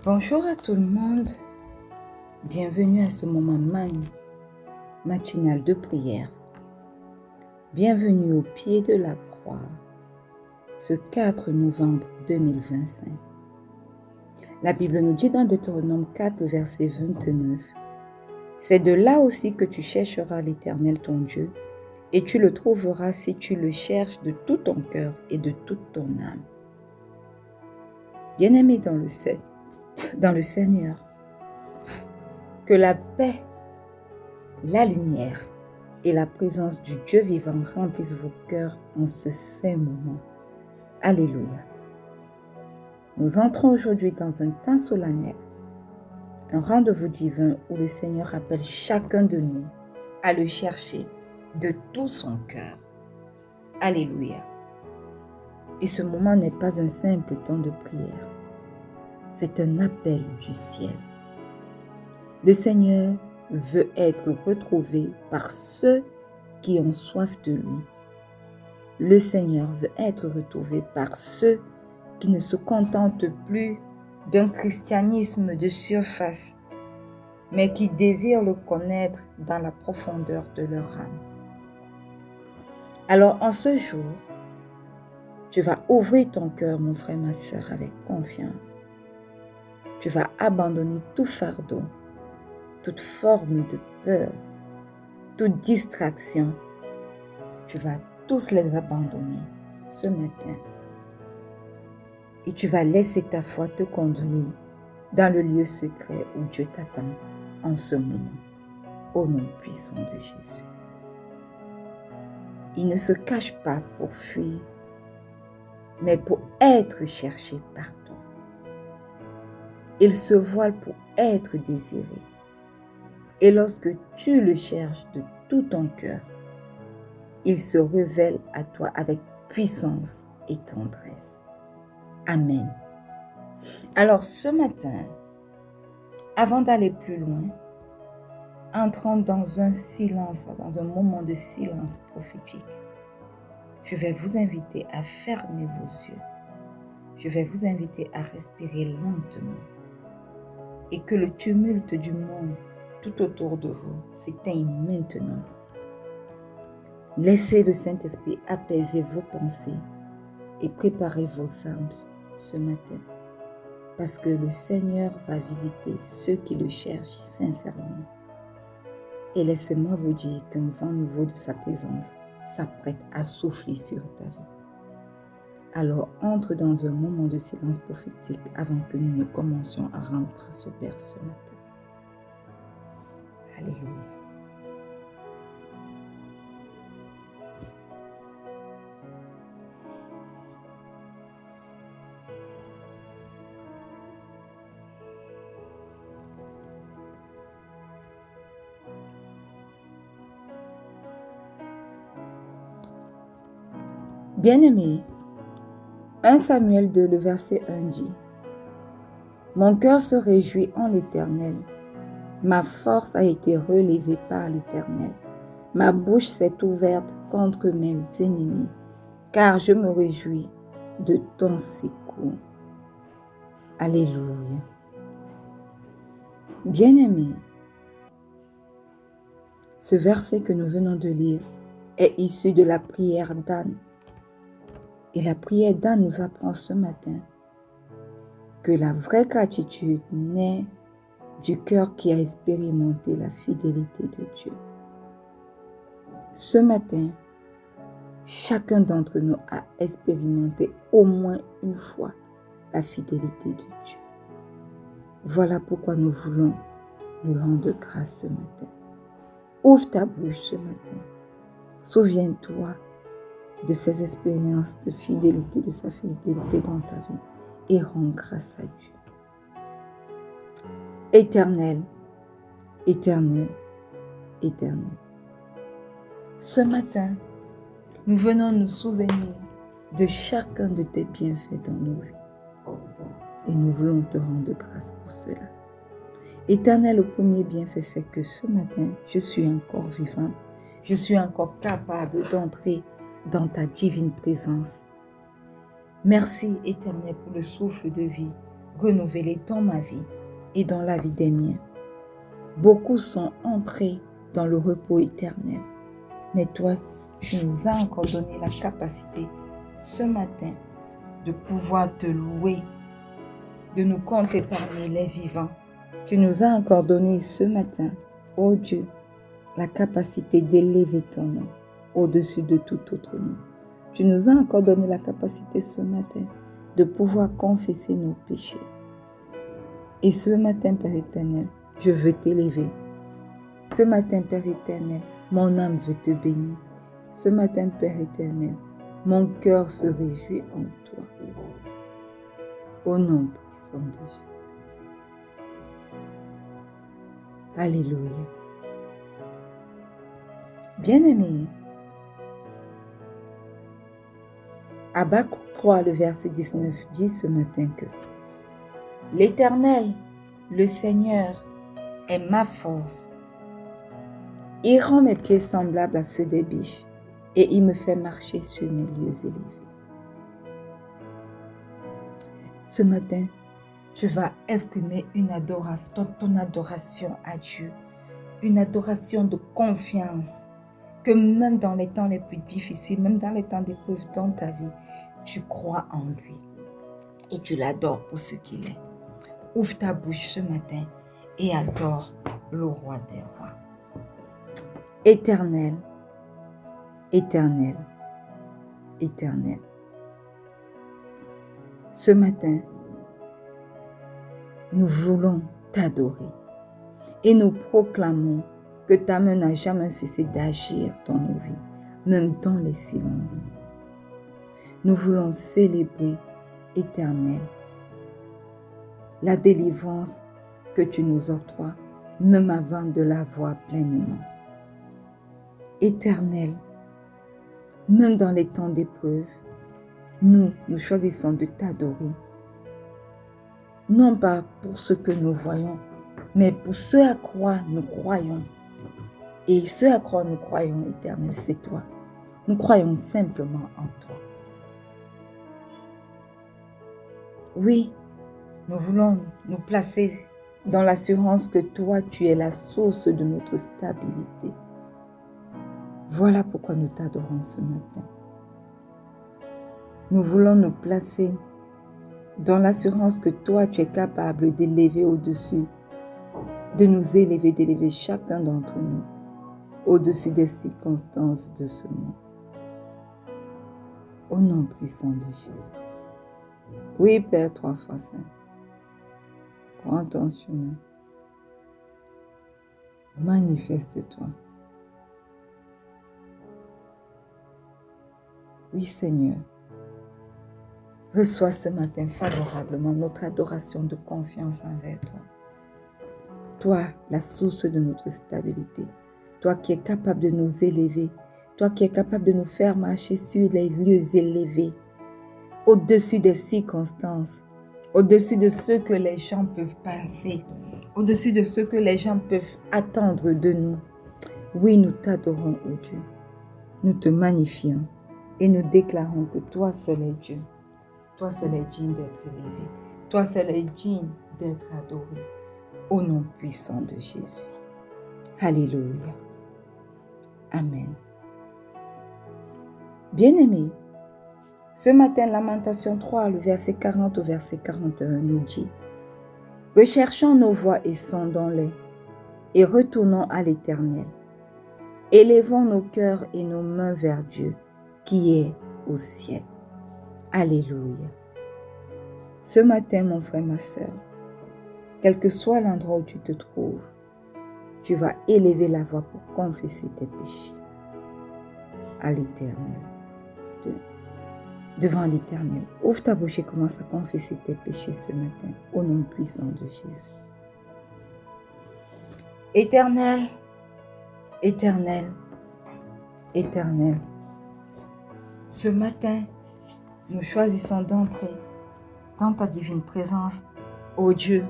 Bonjour à tout le monde, bienvenue à ce moment matinal de prière. Bienvenue au pied de la croix, ce 4 novembre 2025. La Bible nous dit dans Deutéronome 4, verset 29, « C'est de là aussi que tu chercheras l'Éternel ton Dieu, et tu le trouveras si tu le cherches de tout ton cœur et de toute ton âme. » Bien-aimés dans le Seigneur, que la paix, la lumière et la présence du Dieu vivant remplissent vos cœurs en ce saint moment. Alléluia. Nous entrons aujourd'hui dans un temps solennel, un rendez-vous divin où le Seigneur appelle chacun de nous à le chercher de tout son cœur. Alléluia. Et ce moment n'est pas un simple temps de prière, c'est un appel du ciel. Le Seigneur veut être retrouvé par ceux qui ont soif de lui. Le Seigneur veut être retrouvé par ceux qui ne se contentent plus d'un christianisme de surface, mais qui désirent le connaître dans la profondeur de leur âme. Alors en ce jour, tu vas ouvrir ton cœur, mon frère, ma sœur, avec confiance. Tu vas abandonner tout fardeau, toute forme de peur, toute distraction. Tu vas tous les abandonner ce matin. Et tu vas laisser ta foi te conduire dans le lieu secret où Dieu t'attend en ce moment, au nom puissant de Jésus. Il ne se cache pas pour fuir, mais pour être cherché par toi. Il se voile pour être désiré. Et lorsque tu le cherches de tout ton cœur, il se révèle à toi avec puissance et tendresse. Amen. Alors ce matin, avant d'aller plus loin, entrons dans un silence, dans un moment de silence prophétique. Je vais vous inviter à fermer vos yeux. Je vais vous inviter à respirer lentement et que le tumulte du monde tout autour de vous s'éteigne maintenant. Laissez le Saint-Esprit apaiser vos pensées et préparer vos âmes ce matin, parce que le Seigneur va visiter ceux qui le cherchent sincèrement. Et laissez-moi vous dire qu'un vent nouveau de sa présence s'apprête à souffler sur ta vie. Alors entre dans un moment de silence prophétique avant que nous ne commencions à rendre grâce au Père ce matin. Alléluia. Bien-aimés, 1 Samuel 2, le verset 1 dit, « Mon cœur se réjouit en l'Éternel, ma force a été relevée par l'Éternel, ma bouche s'est ouverte contre mes ennemis, car je me réjouis de ton secours. » Alléluia. Bien-aimés, ce verset que nous venons de lire est issu de la prière d'Anne. Et la prière d'Anne nous apprend ce matin que la vraie gratitude naît du cœur qui a expérimenté la fidélité de Dieu. Ce matin, chacun d'entre nous a expérimenté au moins une fois la fidélité de Dieu. Voilà pourquoi nous voulons lui rendre grâce ce matin. Ouvre ta bouche ce matin. Souviens-toi de ces expériences de fidélité, de sa fidélité dans ta vie et rends grâce à Dieu. Éternel, éternel, éternel. Ce matin, nous venons nous souvenir de chacun de tes bienfaits dans nos vies. Et nous voulons te rendre grâce pour cela. Éternel, le premier bienfait, c'est que ce matin, je suis encore vivante. Je suis encore capable d'entrer dans ta divine présence. Merci, Éternel, pour le souffle de vie renouvelé dans ma vie et dans la vie des miens. Beaucoup sont entrés dans le repos éternel. Mais toi, tu nous as encore donné la capacité ce matin de pouvoir te louer, de nous compter parmi les vivants. Tu nous as encore donné ce matin, ô Dieu, la capacité d'élever ton nom au-dessus de tout autre nom. Tu nous as encore donné la capacité ce matin de pouvoir confesser nos péchés. Et ce matin, Père éternel, je veux t'élever. Ce matin, Père éternel, mon âme veut te bénir. Ce matin, Père éternel, mon cœur se réjouit en toi. Au nom puissant de Jésus. Alléluia. Bien-aimés, Habakkuk 3, le verset 19 dit ce matin que l'Éternel, le Seigneur, est ma force. Il rend mes pieds semblables à ceux des biches et il me fait marcher sur mes lieux élevés. Ce matin, tu vas exprimer une adoration, ton adoration à Dieu, une adoration de confiance, que même dans les temps les plus difficiles, même dans les temps d'épreuve dans ta vie, tu crois en lui et tu l'adores pour ce qu'il est. Ouvre ta bouche ce matin et adore le roi des rois. Éternel, éternel, éternel. Ce matin, nous voulons t'adorer et nous proclamons que ta main n'a jamais cessé d'agir dans nos vies, même dans les silences. Nous voulons célébrer, Éternel, la délivrance que tu nous octroies, même avant de la voir pleinement. Éternel, même dans les temps d'épreuve, nous choisissons de t'adorer. Non pas pour ce que nous voyons, mais pour ce à quoi nous croyons. Et ce à quoi nous croyons, Éternel, c'est toi. Nous croyons simplement en toi. Oui, nous voulons nous placer dans l'assurance que toi, tu es la source de notre stabilité. Voilà pourquoi nous t'adorons ce matin. Nous voulons nous placer dans l'assurance que toi, tu es capable d'élever au-dessus, de nous élever, d'élever chacun d'entre nous au-dessus des circonstances de ce monde. Au nom puissant de Jésus. Oui, Père, 3 fois saint, prends ton chemin. Manifeste-toi. Oui, Seigneur. Reçois ce matin favorablement notre adoration de confiance envers toi. Toi, la source de notre stabilité. Toi qui es capable de nous élever. Toi qui es capable de nous faire marcher sur les lieux élevés. Au-dessus des circonstances. Au-dessus de ce que les gens peuvent penser. Au-dessus de ce que les gens peuvent attendre de nous. Oui, nous t'adorons, ô Dieu. Nous te magnifions et nous déclarons que toi seul es Dieu. Toi seul es digne d'être élevé. Toi seul es digne d'être adoré. Au nom puissant de Jésus. Alléluia. Amen. Bien-aimés, ce matin, Lamentation 3, le verset 40 au verset 41 nous dit « Recherchons nos voies et sondons-les, et retournons à l'Éternel. Élevons nos cœurs et nos mains vers Dieu, qui est au ciel. » Alléluia. Ce matin, mon frère, ma sœur, quel que soit l'endroit où tu te trouves, tu vas élever la voix pour confesser tes péchés à l'Éternel. Devant l'Éternel, ouvre ta bouche et commence à confesser tes péchés ce matin, au nom puissant de Jésus. Éternel, Éternel, Éternel, ce matin, nous choisissons d'entrer dans ta divine présence, ô Dieu,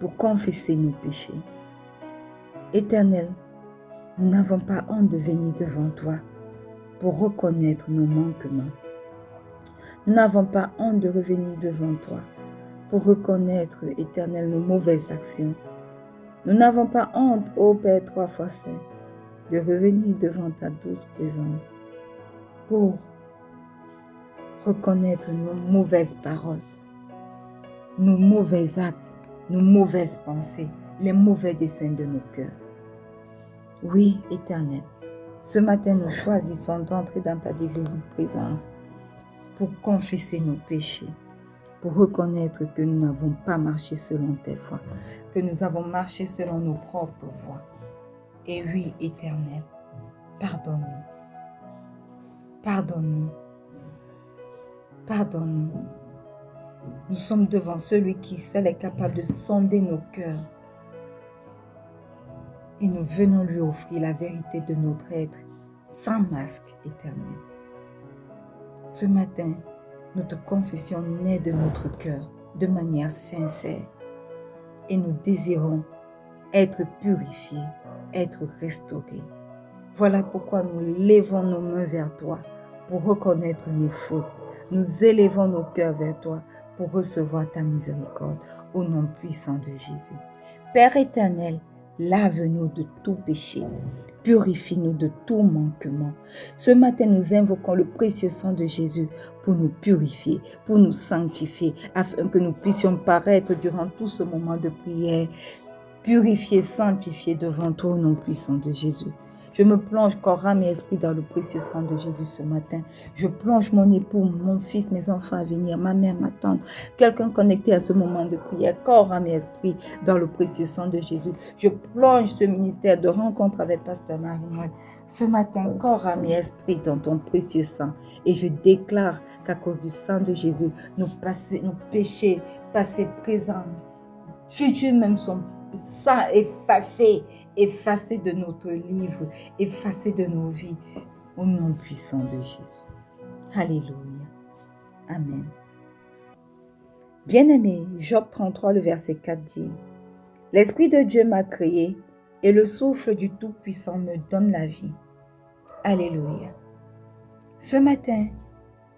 pour confesser nos péchés. Éternel, nous n'avons pas honte de venir devant toi pour reconnaître nos manquements. Nous n'avons pas honte de revenir devant toi pour reconnaître, Éternel, nos mauvaises actions. Nous n'avons pas honte, ô Père 3 fois saint, de revenir devant ta douce présence pour reconnaître nos mauvaises paroles, nos mauvais actes, nos mauvaises pensées, les mauvais desseins de nos cœurs. Oui, Éternel, ce matin nous choisissons d'entrer dans ta divine présence pour confesser nos péchés, pour reconnaître que nous n'avons pas marché selon tes voies, que nous avons marché selon nos propres voies. Et oui, Éternel, pardonne-nous. Pardonne-nous. Pardonne-nous. Nous sommes devant celui qui seul est capable de sonder nos cœurs. Et nous venons lui offrir la vérité de notre être, sans masque, Éternel. Ce matin, nous te confessions né de notre cœur, de manière sincère. Et nous désirons être purifiés, être restaurés. Voilà pourquoi nous levons nos mains vers toi pour reconnaître nos fautes. Nous élevons nos cœurs vers toi pour recevoir ta miséricorde au nom puissant de Jésus. Père éternel, lave-nous de tout péché, purifie-nous de tout manquement. Ce matin, nous invoquons le précieux sang de Jésus pour nous purifier, pour nous sanctifier, afin que nous puissions paraître durant tout ce moment de prière, purifiés, sanctifiés devant toi au nom puissant de Jésus. Je me plonge corps, âme et esprit dans le précieux sang de Jésus ce matin. Je plonge mon époux, mon fils, mes enfants à venir, ma mère, ma tante, quelqu'un connecté à ce moment de prière, corps, âme et esprit dans le précieux sang de Jésus. Je plonge ce ministère de rencontre avec Pasteur Marie-Noël ce matin, corps, âme et esprit dans ton précieux sang. Et je déclare qu'à cause du sang de Jésus, nos péchés, passés, présents, futurs même sont sans effacé de notre livre, effacé de nos vies, au nom puissant de Jésus. Alléluia. Amen. Bien-aimé, Job 33, le verset 4 dit, « L'Esprit de Dieu m'a créé et le souffle du Tout-Puissant me donne la vie. » Alléluia. Ce matin,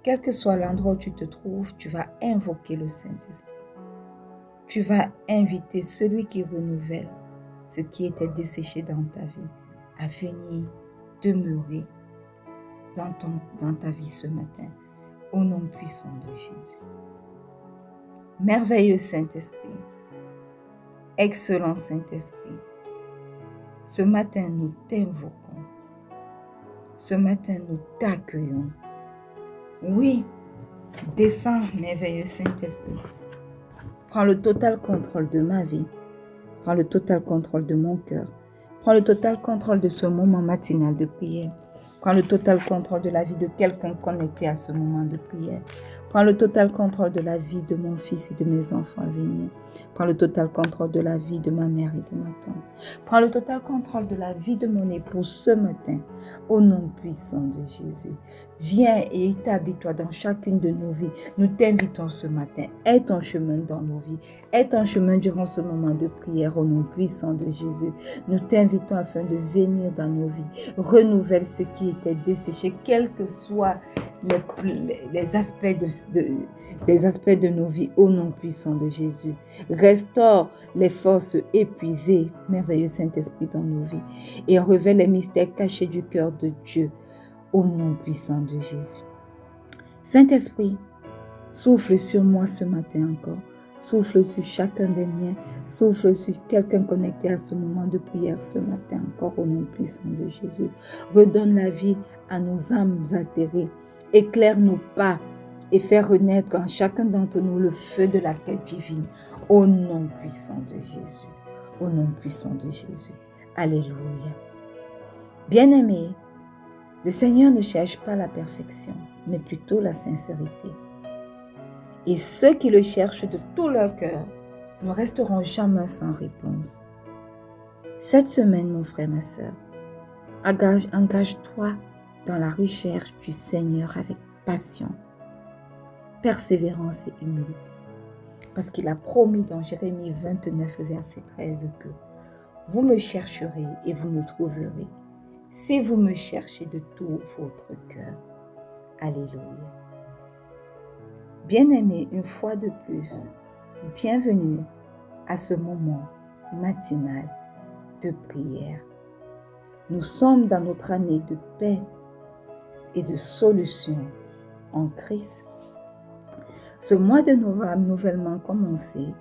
quel que soit l'endroit où tu te trouves, tu vas invoquer le Saint-Esprit. Tu vas inviter celui qui renouvelle ce qui était desséché dans ta vie à venir demeurer dans ta vie ce matin, au nom puissant de Jésus. Merveilleux Saint-Esprit, excellent Saint-Esprit, ce matin nous t'invoquons, ce matin nous t'accueillons. Oui, descends, merveilleux Saint-Esprit. Prends le total contrôle de ma vie. Prends le total contrôle de mon cœur. Prends le total contrôle de ce moment matinal de prière. Prends le total contrôle de la vie de quelqu'un connecté à ce moment de prière. Prends le total contrôle de la vie de mon fils et de mes enfants à venir. Prends le total contrôle de la vie de ma mère et de ma tante. Prends le total contrôle de la vie de mon époux ce matin, au nom puissant de Jésus. Viens et établis-toi dans chacune de nos vies. Nous t'invitons ce matin. Aie ton chemin dans nos vies. Aie ton chemin durant ce moment de prière au nom puissant de Jésus. Nous t'invitons afin de venir dans nos vies. Renouvelle ce qui était desséché, quels que soient les aspects de nos vies au nom puissant de Jésus. Restaure les forces épuisées, merveilleux Saint-Esprit, dans nos vies et révèle les mystères cachés du cœur de Dieu au nom puissant de Jésus. Saint-Esprit, souffle sur moi ce matin encore. Souffle sur chacun des miens. Souffle sur quelqu'un connecté à ce moment de prière ce matin encore au nom puissant de Jésus. Redonne la vie à nos âmes altérées. Éclaire nos pas et fais renaître en chacun d'entre nous le feu de la quête divine au nom puissant de Jésus. Au nom puissant de Jésus. Alléluia. Bien-aimés, le Seigneur ne cherche pas la perfection, mais plutôt la sincérité. Et ceux qui le cherchent de tout leur cœur ne resteront jamais sans réponse. Cette semaine, mon frère, ma sœur, engage-toi dans la recherche du Seigneur avec passion, persévérance et humilité. Parce qu'il a promis dans Jérémie 29, verset 13 que vous me chercherez et vous me trouverez si vous me cherchez de tout votre cœur. Alléluia. Bien-aimés, une fois de plus, bienvenue à ce moment matinal de prière. Nous sommes dans notre année de paix et de solution en Christ. Ce mois de novembre nouvellement commencé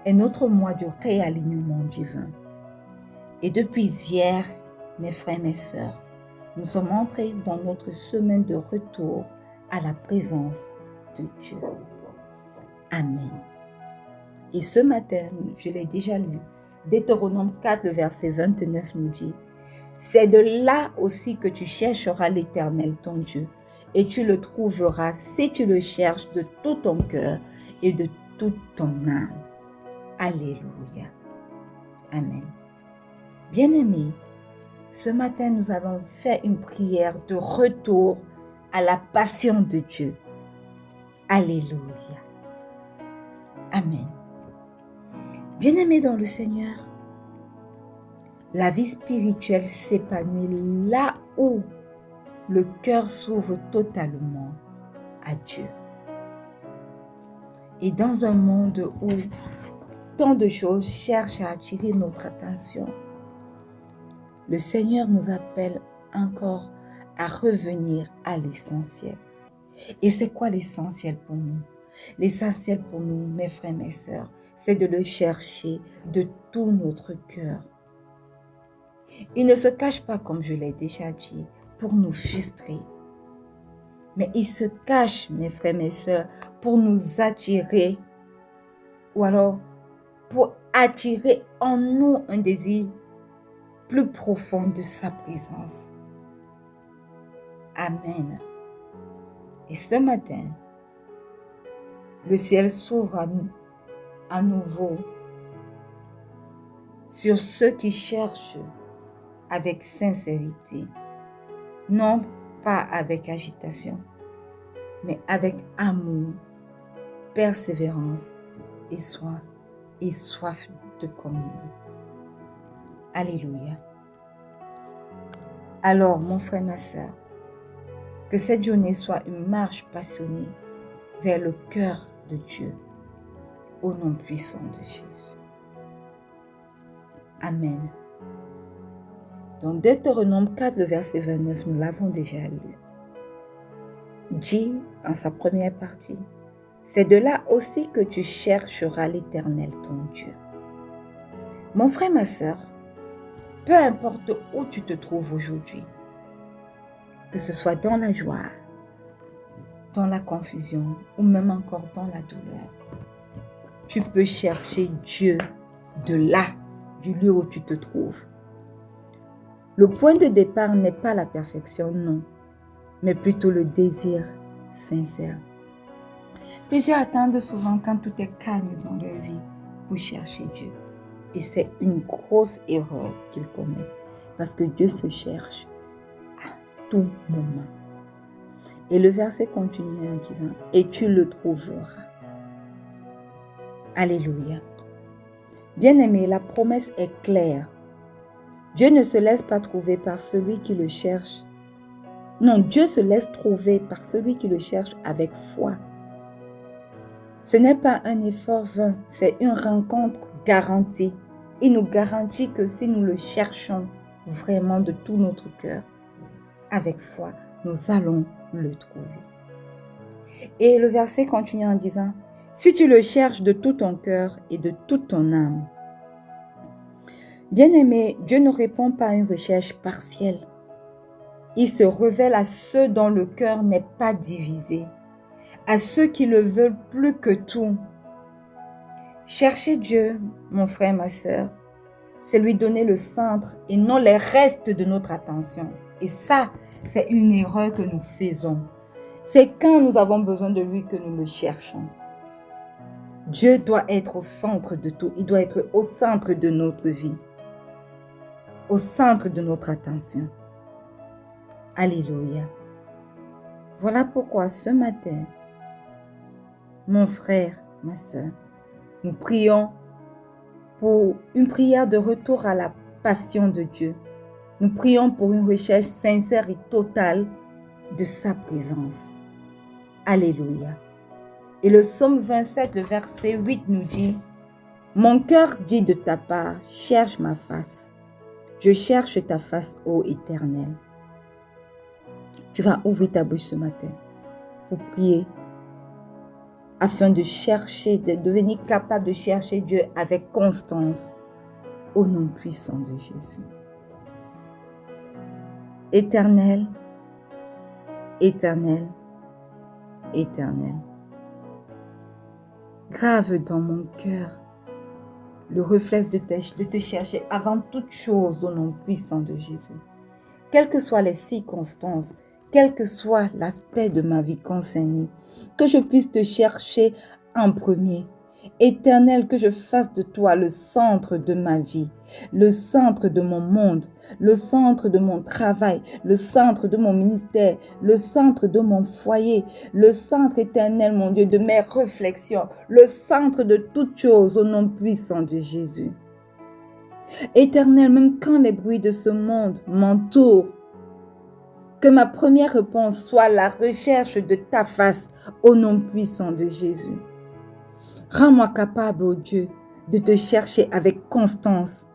est notre mois de réalignement divin. Et depuis hier, mes frères et mes sœurs, nous sommes entrés dans notre semaine de retour à la présence de Dieu. Amen. Et ce matin, je l'ai déjà lu, Deutéronome 4, le verset 29 nous dit, « C'est de là aussi que tu chercheras l'Éternel ton Dieu, et tu le trouveras si tu le cherches de tout ton cœur et de toute ton âme. » Alléluia. Amen. Bien-aimés, ce matin, nous allons faire une prière de retour à la passion de Dieu. Alléluia. Amen. Bien-aimés dans le Seigneur, la vie spirituelle s'épanouit là où le cœur s'ouvre totalement à Dieu. Et dans un monde où tant de choses cherchent à attirer notre attention, le Seigneur nous appelle encore à revenir à l'essentiel. Et c'est quoi l'essentiel pour nous? L'essentiel pour nous, mes frères, mes sœurs, c'est de le chercher de tout notre cœur. Il ne se cache pas, comme je l'ai déjà dit, pour nous frustrer. Mais il se cache, mes frères, mes sœurs, pour nous attirer, ou alors pour attirer en nous un désir plus profond de sa présence. Amen. Et ce matin, le ciel s'ouvre à nouveau sur ceux qui cherchent avec sincérité, non pas avec agitation, mais avec amour, persévérance et soif de communion. Alléluia. Alors, mon frère, ma sœur, que cette journée soit une marche passionnée vers le cœur de Dieu, au nom puissant de Jésus. Amen. Dans Deutéronome 4, le verset 29, nous l'avons déjà lu. Dit en sa première partie, « C'est de là aussi que tu chercheras l'Éternel ton Dieu. » Mon frère, ma sœur, peu importe où tu te trouves aujourd'hui, que ce soit dans la joie, dans la confusion ou même encore dans la douleur, tu peux chercher Dieu de là, du lieu où tu te trouves. Le point de départ n'est pas la perfection, non, mais plutôt le désir sincère. Plusieurs attendent souvent quand tout est calme dans leur vie pour chercher Dieu. Et c'est une grosse erreur qu'ils commettent parce que Dieu se cherche à tout moment. Et le verset continue en disant, « Et tu le trouveras. » Alléluia. Bien-aimé, la promesse est claire. Dieu ne se laisse pas trouver par celui qui le cherche. Non, Dieu se laisse trouver par celui qui le cherche avec foi. Ce n'est pas un effort vain, c'est une rencontre garantie. Il nous garantit que si nous le cherchons vraiment de tout notre cœur, avec foi, nous allons le trouver. Et le verset continue en disant, « Si tu le cherches de tout ton cœur et de toute ton âme. » Bien-aimé, Dieu ne répond pas à une recherche partielle. Il se révèle à ceux dont le cœur n'est pas divisé, à ceux qui le veulent plus que tout. Chercher Dieu, mon frère, ma sœur, c'est lui donner le centre et non les restes de notre attention. Et ça, c'est une erreur que nous faisons. C'est quand nous avons besoin de lui que nous le cherchons. Dieu doit être au centre de tout. Il doit être au centre de notre vie, au centre de notre attention. Alléluia. Voilà pourquoi ce matin, mon frère, ma sœur, nous prions pour une prière de retour à la passion de Dieu. Nous prions pour une recherche sincère et totale de sa présence. Alléluia. Et le psaume 27, le verset 8 nous dit, « Mon cœur dit de ta part, cherche ma face. Je cherche ta face, ô Éternel. » Tu vas ouvrir ta bouche ce matin pour prier afin de chercher, de devenir capable de chercher Dieu avec constance au nom puissant de Jésus. Éternel, Éternel, Éternel, grave dans mon cœur le réflexe de te chercher avant toute chose au nom puissant de Jésus. Quelles que soient les circonstances, quel que soit l'aspect de ma vie concernée, que je puisse te chercher en premier. Éternel, que je fasse de toi le centre de ma vie, le centre de mon monde, le centre de mon travail, le centre de mon ministère, le centre de mon foyer, le centre éternel, mon Dieu, de mes réflexions, le centre de toutes choses au nom puissant de Jésus. Éternel, même quand les bruits de ce monde m'entourent, que ma première réponse soit la recherche de ta face au nom puissant de Jésus. Rends-moi capable, ô Dieu, de te chercher avec constance,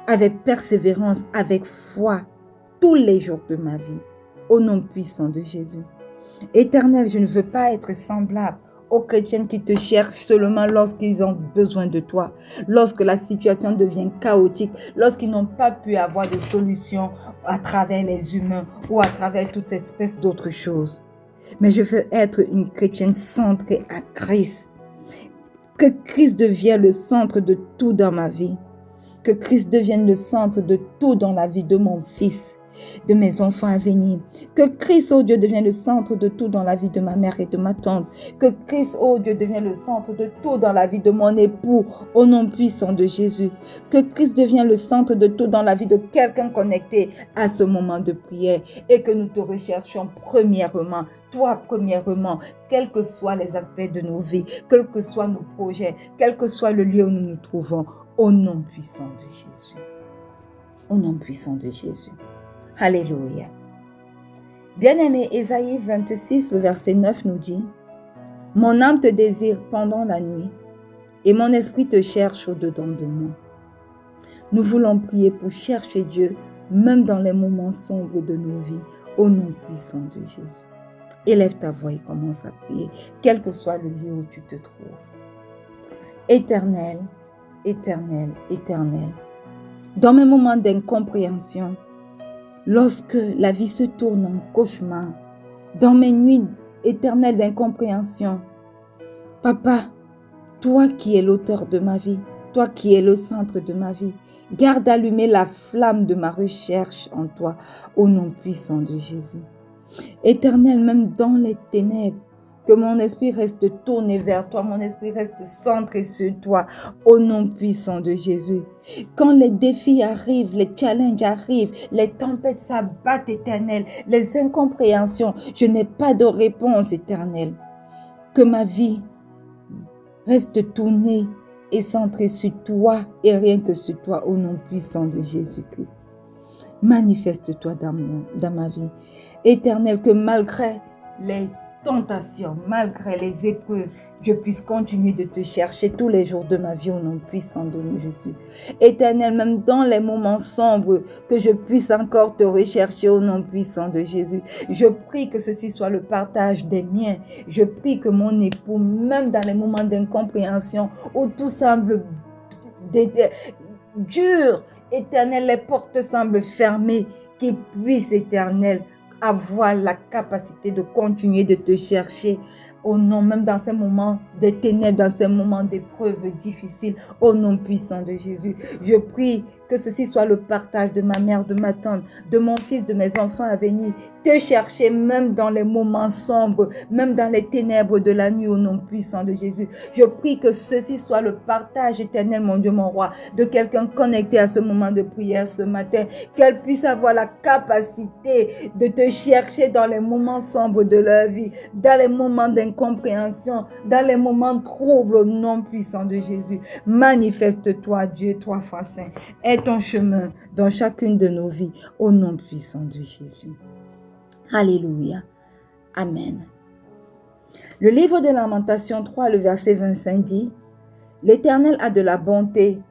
avec persévérance, avec foi, tous les jours de ma vie, au nom puissant de Jésus. Éternel, je ne veux pas être semblable aux chrétiens qui te cherchent seulement lorsqu'ils ont besoin de toi, lorsque la situation devient chaotique, lorsqu'ils n'ont pas pu avoir de solution à travers les humains ou à travers toute espèce d'autre chose. Mais je veux être une chrétienne centrée à Christ. Que Christ devienne le centre de tout dans ma vie. Que Christ devienne le centre de tout dans la vie de mon fils, de mes enfants à venir. Que Christ, oh Dieu, devienne le centre de tout dans la vie de ma mère et de ma tante. Que Christ, oh Dieu, devienne le centre de tout dans la vie de mon époux, au nom puissant de Jésus. Que Christ devienne le centre de tout dans la vie de quelqu'un connecté à ce moment de prière et que nous te recherchions premièrement, toi premièrement, quels que soient les aspects de nos vies, quels que soient nos projets, quel que soit le lieu où nous nous trouvons, au nom puissant de Jésus. Au nom puissant de Jésus. Alléluia. Bien-aimé, Ésaïe 26, le verset 9 nous dit, « Mon âme te désire pendant la nuit, et mon esprit te cherche au-dedans de moi. » Nous voulons prier pour chercher Dieu, même dans les moments sombres de nos vies, au nom puissant de Jésus. Élève ta voix et commence à prier, quel que soit le lieu où tu te trouves. Éternel, Éternel, Éternel, dans mes moments d'incompréhension, lorsque la vie se tourne en cauchemar, dans mes nuits éternelles d'incompréhension, Papa, toi qui es l'auteur de ma vie, toi qui es le centre de ma vie, garde allumée la flamme de ma recherche en toi, au nom puissant de Jésus. Éternel, même dans les ténèbres, que mon esprit reste tourné vers toi, mon esprit reste centré sur toi, au nom puissant de Jésus. Quand les défis arrivent, les challenges arrivent, les tempêtes s'abattent, Éternel, les incompréhensions, je n'ai pas de réponse, Éternel. Que ma vie reste tournée et centrée sur toi et rien que sur toi, au nom puissant de Jésus-Christ. Manifeste-toi dans ma vie. Éternel, que malgré les tentations, malgré les épreuves, je puisse continuer de te chercher tous les jours de ma vie au nom puissant de Jésus. Éternel, même dans les moments sombres, que je puisse encore te rechercher au nom puissant de Jésus. Je prie que ceci soit le partage des miens. Je prie que mon époux, même dans les moments d'incompréhension, où tout semble dur, Éternel, les portes semblent fermées, qu'il puisse, Éternel, avoir la capacité de continuer de te chercher au nom, même dans ces moments de ténèbres, dans ces moments d'épreuves difficiles, au nom puissant de Jésus. Je prie que ceci soit le partage de ma mère, de ma tante, de mon fils, de mes enfants à venir, te chercher même dans les moments sombres, même dans les ténèbres de la nuit, au nom puissant de Jésus. Je prie que ceci soit le partage éternel, mon Dieu, mon roi, de quelqu'un connecté à ce moment de prière ce matin, qu'elle puisse avoir la capacité de te chercher dans les moments sombres de leur vie, dans les moments d'incompréhension, dans les moments troubles, au nom puissant de Jésus. Manifeste-toi, Dieu, toi, foi saint, et ton chemin dans chacune de nos vies, au nom puissant de Jésus. Alléluia. Amen. Le livre de Lamentations 3, le verset 25 dit, « L'Éternel a de la bonté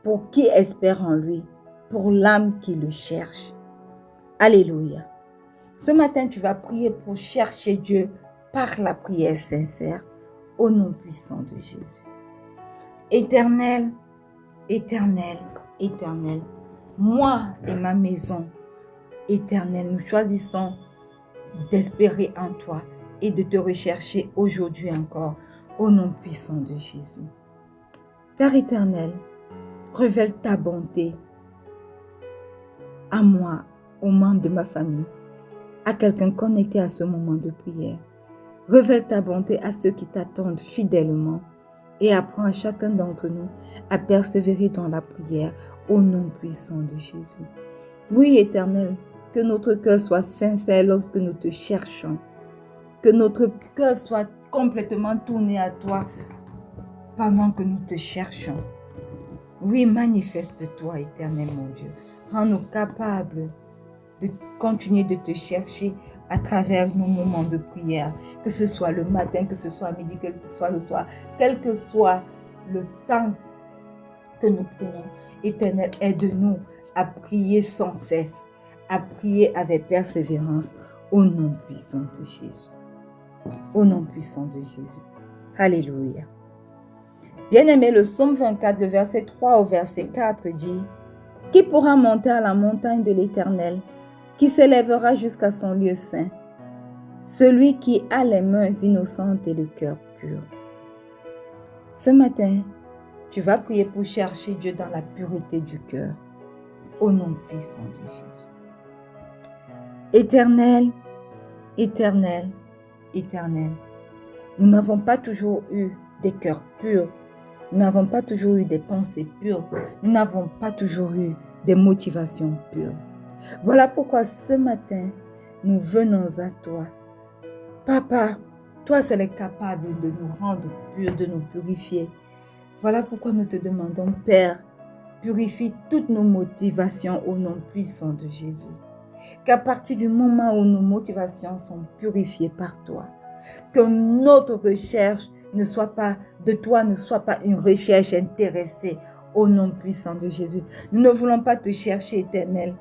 pour qui espère en lui, pour l'âme qui le cherche. » Alléluia. Ce matin, tu vas prier pour chercher Dieu par la prière sincère au nom puissant de Jésus. Éternel, Éternel, Éternel, moi et ma maison, Éternel, nous choisissons d'espérer en toi et de te rechercher aujourd'hui encore au nom puissant de Jésus. Père éternel, révèle ta bonté à moi, aux membres de ma famille, à quelqu'un connecté à ce moment de prière. Révèle ta bonté à ceux qui t'attendent fidèlement et apprends à chacun d'entre nous à persévérer dans la prière au nom puissant de Jésus. Oui, Éternel, que notre cœur soit sincère lorsque nous te cherchons, que notre cœur soit complètement tourné à toi pendant que nous te cherchons. Oui, manifeste-toi, Éternel mon Dieu. Rends-nous capables de continuer de te chercher à travers nos moments de prière, que ce soit le matin, que ce soit à midi, que ce soit le soir, quel que soit le temps que nous prenons. Éternel, aide-nous à prier sans cesse, à prier avec persévérance au nom puissant de Jésus. Au nom puissant de Jésus. Alléluia. Bien-aimé, le psaume 24, le verset 3 au verset 4 dit « Qui pourra monter à la montagne de l'Éternel? Qui s'élèvera jusqu'à son lieu saint? Celui qui a les mains innocentes et le cœur pur. » Ce matin, tu vas prier pour chercher Dieu dans la pureté du cœur, au nom puissant de Jésus. Éternel, Éternel, Éternel, nous n'avons pas toujours eu des cœurs purs, nous n'avons pas toujours eu des pensées pures, nous n'avons pas toujours eu des motivations pures. Voilà pourquoi ce matin, nous venons à toi. Papa, toi seul es capable de nous rendre purs, de nous purifier. Voilà pourquoi nous te demandons, Père, purifie toutes nos motivations au nom puissant de Jésus. Qu'à partir du moment où nos motivations sont purifiées par toi, que notre recherche ne soit pas de toi, ne soit pas une recherche intéressée au nom puissant de Jésus. Nous ne voulons pas te chercher, Éternel,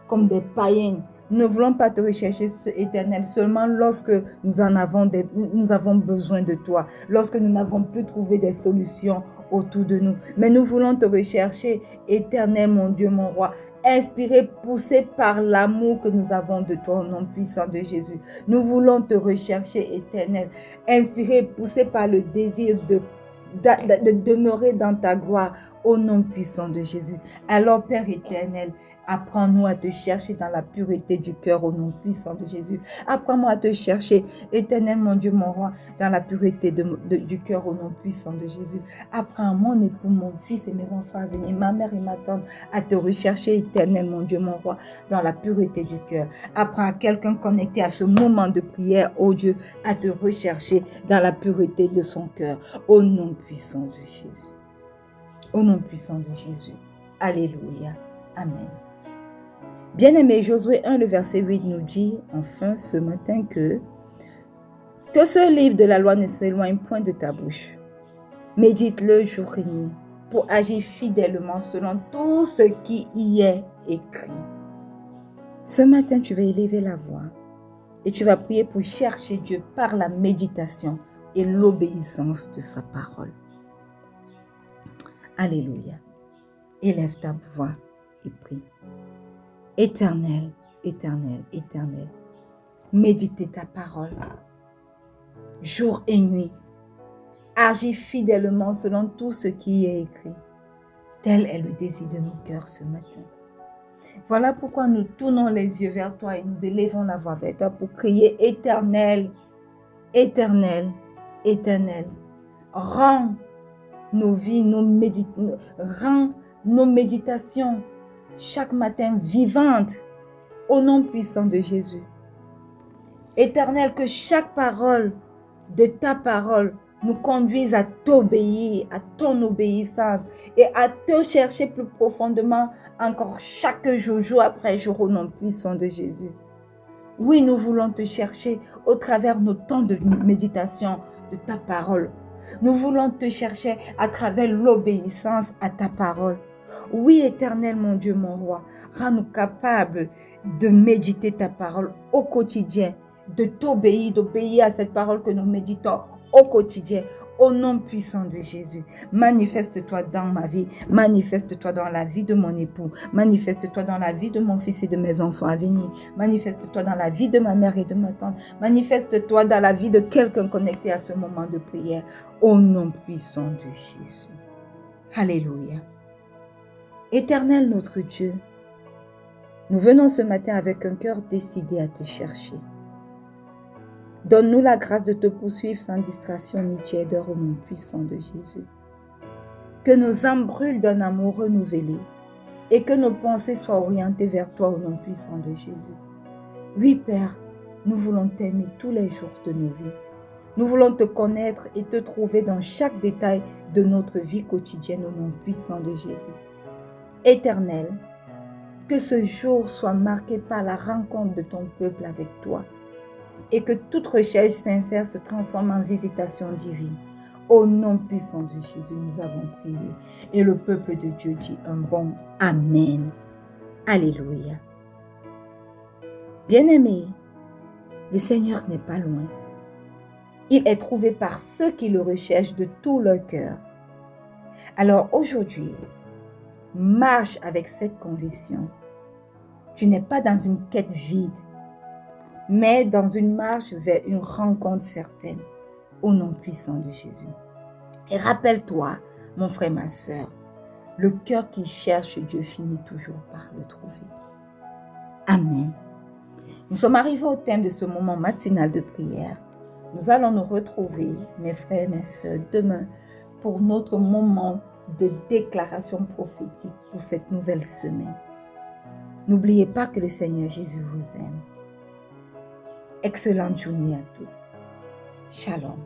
comme des païens. Nous ne voulons pas te rechercher, Éternel, seulement lorsque nous avons besoin de toi, lorsque nous n'avons plus trouvé des solutions autour de nous. Mais nous voulons te rechercher, Éternel, mon Dieu, mon roi, inspiré, poussé par l'amour que nous avons de toi au nom puissant de Jésus. Nous voulons te rechercher, Éternel, inspiré, poussé par le désir de demeurer dans ta gloire au nom puissant de Jésus. Alors, Père éternel, apprends-nous à te chercher dans la pureté du cœur au nom puissant de Jésus. Apprends-moi à te chercher, éternel mon Dieu, mon roi, dans la pureté du cœur au nom puissant de Jésus. Apprends à mon époux, mon fils et mes enfants à venir, ma mère et ma tante, à te rechercher, éternel mon Dieu, mon roi, dans la pureté du cœur. Apprends à quelqu'un connecté à ce moment de prière, oh Dieu, à te rechercher dans la pureté de son cœur, au nom puissant de Jésus. Au nom puissant de Jésus. Alléluia. Amen. Bien-aimé, Josué 1, le verset 8 nous dit enfin ce matin que ce livre de la loi ne s'éloigne point de ta bouche. Médite-le jour et nuit pour agir fidèlement selon tout ce qui y est écrit. Ce matin, tu vas élever la voix et tu vas prier pour chercher Dieu par la méditation et l'obéissance de sa parole. Alléluia. Élève ta voix et prie. Éternel, éternel, éternel, méditez ta parole, jour et nuit. Agis fidèlement selon tout ce qui est écrit. Tel est le désir de nos cœurs ce matin. Voilà pourquoi nous tournons les yeux vers toi et nous élevons la voix vers toi pour crier éternel, éternel, éternel. Rends nos vies, rends nos méditations chaque matin vivantes au nom puissant de Jésus. Éternel, que chaque parole de ta parole nous conduise à t'obéir, à ton obéissance et à te chercher plus profondément encore chaque jour, jour après jour au nom puissant de Jésus. Oui, nous voulons te chercher au travers nos temps de méditation de ta parole. Nous voulons te chercher à travers l'obéissance à ta parole. Oui, Éternel, mon Dieu, mon roi, rends-nous capables de méditer ta parole au quotidien, de t'obéir, d'obéir à cette parole que nous méditons au quotidien. Au nom puissant de Jésus, manifeste-toi dans ma vie, manifeste-toi dans la vie de mon époux, manifeste-toi dans la vie de mon fils et de mes enfants à venir, manifeste-toi dans la vie de ma mère et de ma tante, manifeste-toi dans la vie de quelqu'un connecté à ce moment de prière, au nom puissant de Jésus. Alléluia. Éternel notre Dieu, nous venons ce matin avec un cœur décidé à te chercher. Donne-nous la grâce de te poursuivre sans distraction ni tiédeur au nom puissant de Jésus. Que nos âmes brûlent d'un amour renouvelé et que nos pensées soient orientées vers toi au nom puissant de Jésus. Oui, Père, nous voulons t'aimer tous les jours de nos vies. Nous voulons te connaître et te trouver dans chaque détail de notre vie quotidienne au nom puissant de Jésus. Éternel, que ce jour soit marqué par la rencontre de ton peuple avec toi et que toute recherche sincère se transforme en visitation divine. Au nom puissant de Jésus, nous avons prié. Et le peuple de Dieu dit un bon Amen. Alléluia. Bien-aimés, le Seigneur n'est pas loin. Il est trouvé par ceux qui le recherchent de tout leur cœur. Alors aujourd'hui, marche avec cette conviction. Tu n'es pas dans une quête vide, mais dans une marche vers une rencontre certaine, au nom puissant de Jésus. Et rappelle-toi, mon frère, ma sœur, le cœur qui cherche Dieu finit toujours par le trouver. Amen. Nous sommes arrivés au thème de ce moment matinal de prière. Nous allons nous retrouver, mes frères, mes sœurs, demain pour notre moment de déclaration prophétique pour cette nouvelle semaine. N'oubliez pas que le Seigneur Jésus vous aime. Excellente journée à tous. Shalom.